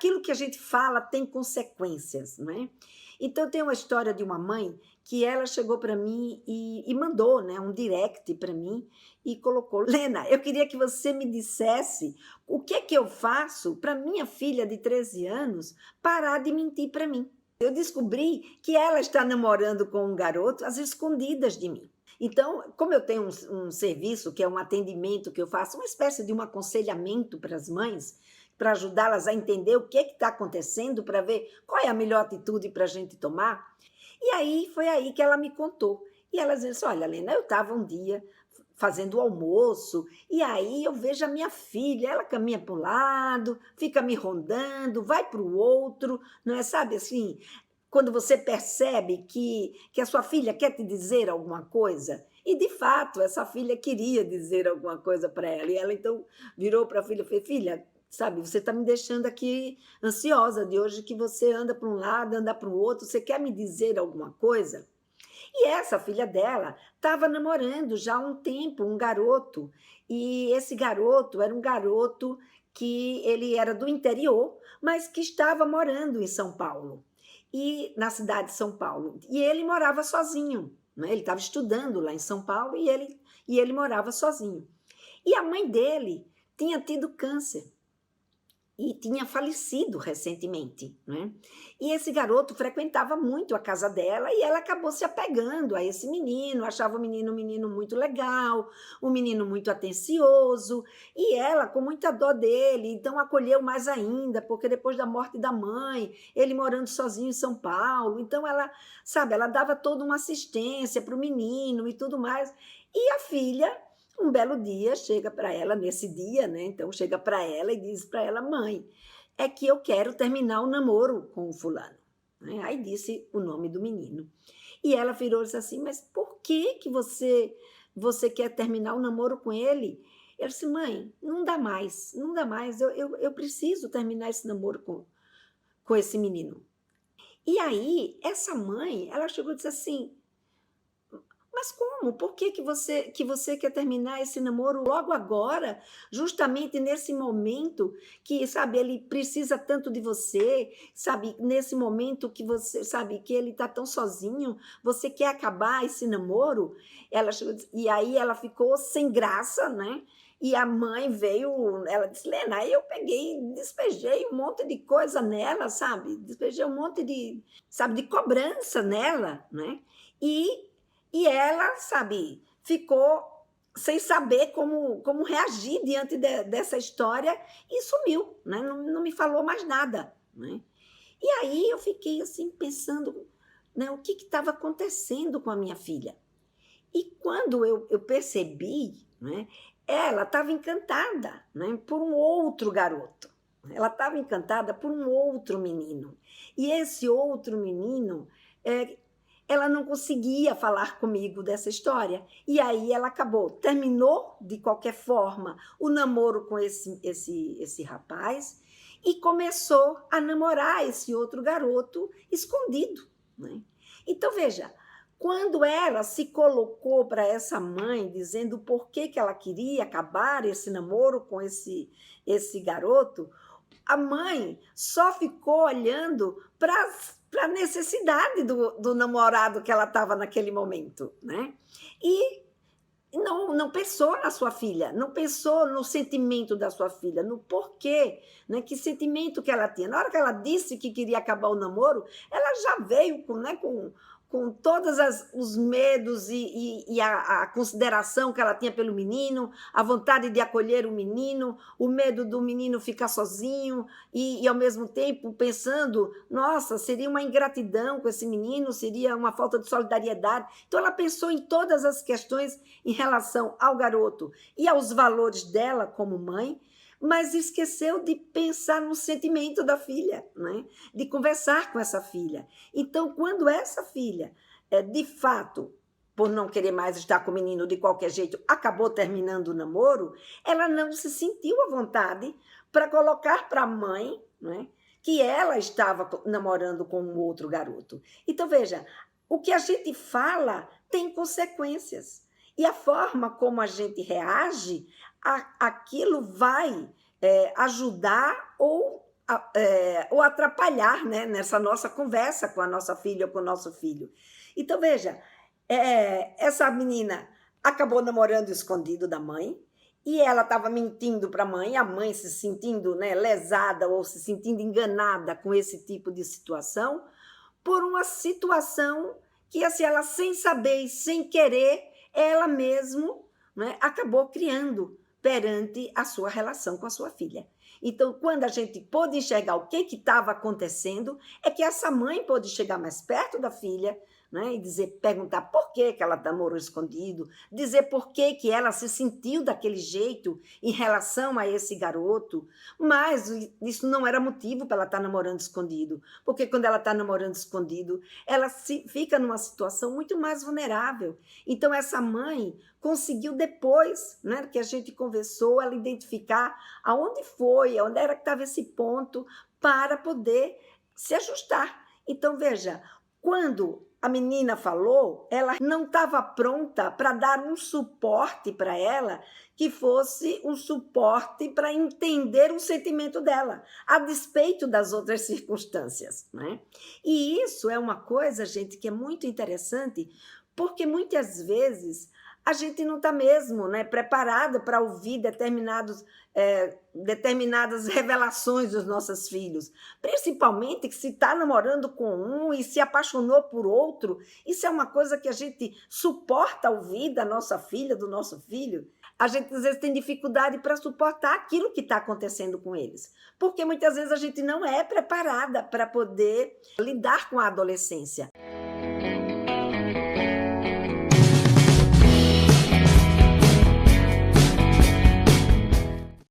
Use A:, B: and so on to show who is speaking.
A: aquilo que a gente fala tem consequências, não é? Então, tem uma história de uma mãe que ela chegou para mim e mandou, né, um direct para mim e colocou: Lena, eu queria que você me dissesse o que é que eu faço para minha filha de 13 anos parar de mentir para mim. Eu descobri que ela está namorando com um garoto às escondidas de mim. Então, como eu tenho um serviço, que é um atendimento que eu faço, uma espécie de um aconselhamento para as mães, para ajudá-las a entender o que está acontecendo, para ver qual é a melhor atitude para a gente tomar. E aí foi aí que ela me contou. E ela disse: Olha, Lena, eu estava um dia fazendo o almoço, e aí eu vejo a minha filha, ela caminha para um lado, fica me rondando, vai para o outro, não é? Sabe assim, quando você percebe que a sua filha quer te dizer alguma coisa, e de fato essa filha queria dizer alguma coisa para ela, e ela então virou para a filha e falou: Filha, sabe, você está me deixando aqui ansiosa de hoje que você anda para um lado, anda para o outro, você quer me dizer alguma coisa? E essa filha dela estava namorando já há um tempo um garoto, e esse garoto era um garoto que ele era do interior, mas que estava morando em São Paulo, e na cidade de São Paulo. E ele morava sozinho, né? Ele estava estudando lá em São Paulo e ele morava sozinho. E a mãe dele tinha tido câncer e tinha falecido recentemente, né? E esse garoto frequentava muito a casa dela e ela acabou se apegando a esse menino, achava o menino um menino muito legal, um menino muito atencioso, e ela com muita dó dele, então acolheu mais ainda, porque depois da morte da mãe, ele morando sozinho em São Paulo, então ela, sabe, ela dava toda uma assistência para o menino e tudo mais. E a filha um belo dia chega para ela, nesse dia, né? Então chega para ela e diz para ela: Mãe, é que eu quero terminar o namoro com o fulano. Né? Aí disse o nome do menino. E ela virou e disse assim: Mas por que que você quer terminar o namoro com ele? Ele disse: Mãe, não dá mais, não dá mais. Eu preciso terminar esse namoro com esse menino. E aí, essa mãe, ela chegou e disse assim: Mas como? Por que você quer terminar esse namoro logo agora, justamente nesse momento que, sabe, ele precisa tanto de você, sabe, nesse momento que você, sabe, que ele está tão sozinho, você quer acabar esse namoro? E aí ela ficou sem graça, né? E a mãe veio, ela disse: Lena, aí eu peguei, despejei um monte de coisa nela, sabe? Despejei um monte de, sabe, de cobrança nela, né? E e ela, sabe, ficou sem saber como reagir diante dessa história e sumiu, né? Não me falou mais nada. Né? E aí eu fiquei assim pensando, né, o que estava acontecendo com a minha filha. E quando eu percebi, né, ela estava encantada, né, por um outro garoto. Ela estava encantada por um outro menino. E esse outro menino é, ela não conseguia falar comigo dessa história. E aí ela acabou, terminou de qualquer forma o namoro com esse rapaz e começou a namorar esse outro garoto escondido. Né? Então, veja, quando ela se colocou para essa mãe, dizendo por que ela queria acabar esse namoro com esse garoto, a mãe só ficou olhando para a necessidade do namorado que ela estava naquele momento, né? E não pensou na sua filha, não pensou no sentimento da sua filha, no porquê, né? Que sentimento que ela tinha. Na hora que ela disse que queria acabar o namoro, ela já veio com todos os medos e a consideração que ela tinha pelo menino, a vontade de acolher o menino, o medo do menino ficar sozinho e ao mesmo tempo pensando, nossa, seria uma ingratidão com esse menino, seria uma falta de solidariedade. Então ela pensou em todas as questões em relação ao garoto e aos valores dela como mãe, mas esqueceu de pensar no sentimento da filha, né? De conversar com essa filha. Então, quando essa filha, de fato, por não querer mais estar com o menino de qualquer jeito, acabou terminando o namoro, ela não se sentiu à vontade para colocar para a mãe, né, que ela estava namorando com um outro garoto. Então, veja, o que a gente fala tem consequências. E a forma como a gente reage, aquilo vai ajudar ou ou atrapalhar, né, nessa nossa conversa com a nossa filha ou com o nosso filho. Então, veja, essa menina acabou namorando escondido da mãe, e ela estava mentindo para a mãe se sentindo, né, lesada ou se sentindo enganada com esse tipo de situação, por uma situação que, assim, ela sem saber e sem querer, ela mesmo, né, acabou criando perante a sua relação com a sua filha. Então, quando a gente pôde enxergar o que estava acontecendo, é que essa mãe pôde chegar mais perto da filha, né, e dizer, perguntar por que ela namorou escondido, dizer por que ela se sentiu daquele jeito em relação a esse garoto, mas isso não era motivo para ela estar namorando escondido, porque quando ela está namorando escondido, ela fica numa situação muito mais vulnerável. Então, essa mãe conseguiu depois, né, que a gente conversou, ela identificar aonde foi, onde era que estava esse ponto, para poder se ajustar. Então, veja, quando a menina falou, ela não estava pronta para dar um suporte para ela que fosse um suporte para entender o sentimento dela, a despeito das outras circunstâncias, né? E isso é uma coisa, gente, que é muito interessante, porque muitas vezes a gente não está mesmo, né, preparado para ouvir determinadas revelações dos nossos filhos. Principalmente que se está namorando com um e se apaixonou por outro, isso é uma coisa que a gente suporta ouvir da nossa filha, do nosso filho. A gente às vezes tem dificuldade para suportar aquilo que está acontecendo com eles, porque muitas vezes a gente não é preparada para poder lidar com a adolescência.